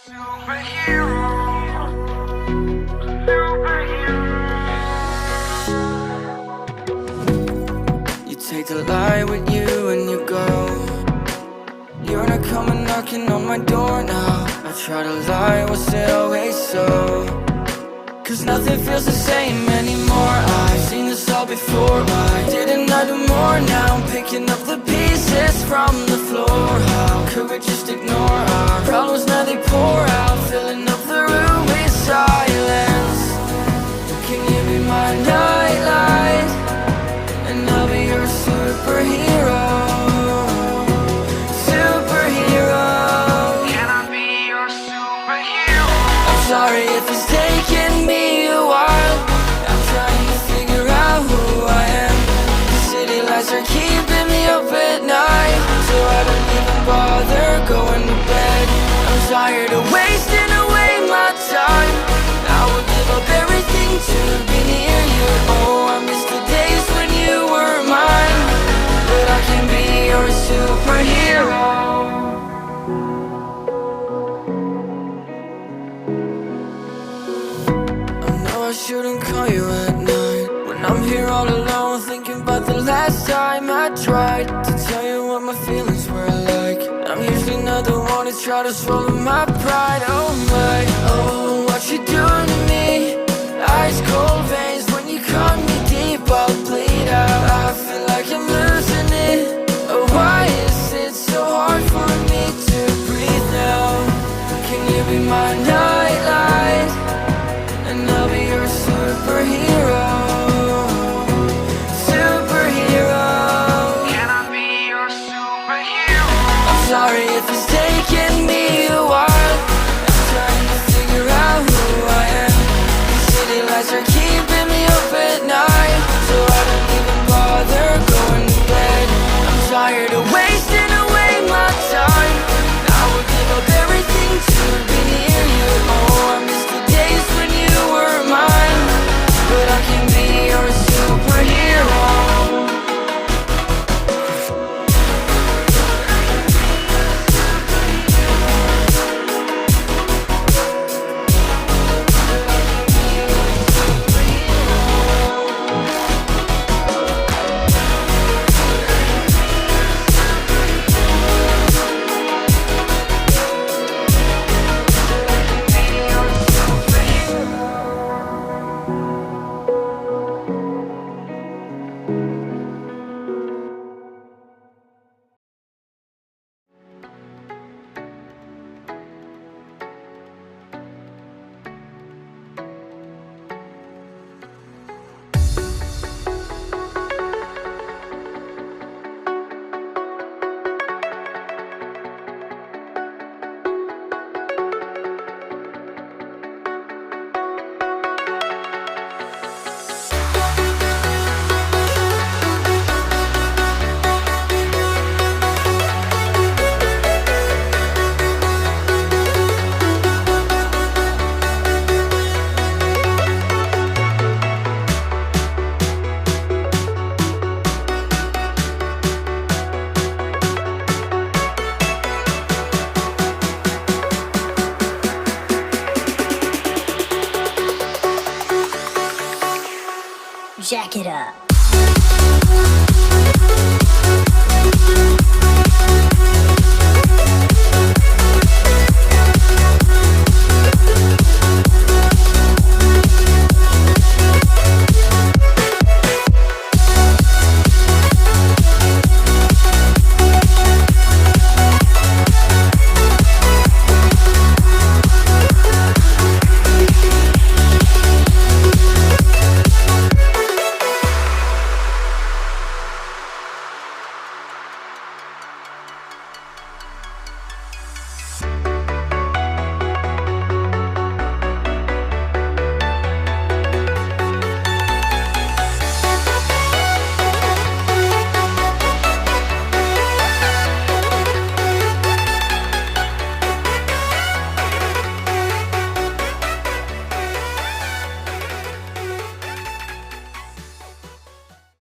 You take the light with you and you go. You're not coming knocking on my door now. I try to lie, was it always so? Cause nothing feels the same anymore. I've seen this all before. Why didn't I do more? Now I'm picking up the pieces from the floor. How could we just ignore our problems? Now they pour out, filling up the room with silence. Can you be my nightlight? And I'll be your superhero. Superhero. Can I be your superhero? I'm sorry if it's taking me a while. I'm trying to figure out who I am. The city lights are keeping me up at night, so I don't even bother going to bed. I'm tired of wasting away my time. I would give up everything to be near you. Oh, I miss the days when you were mine, but I can be your superhero. I shouldn't call you at night when I'm here all alone, thinking about the last time I tried to tell you what my feelings were like. I'm usually not the one to try to swallow my pride. Oh my, oh, what you doing to me? Ice cold veins when you cut me deep, I'll bleed out. I feel like I'm losing it. Oh, why is it so hard for me to breathe now? Can you be my nightlight? And I'll be your superhero. Superhero. Can I be your superhero? I'm sorry if it's taking me a while. I'm trying to figure out who I am. The city lights are keeping me up at night, so I don't even bother going to bed. I'm tired of wasting away my time. I would give up everything to be near you. Oh, I miss the days when you were mine, but I can be your superhero. Jack it up.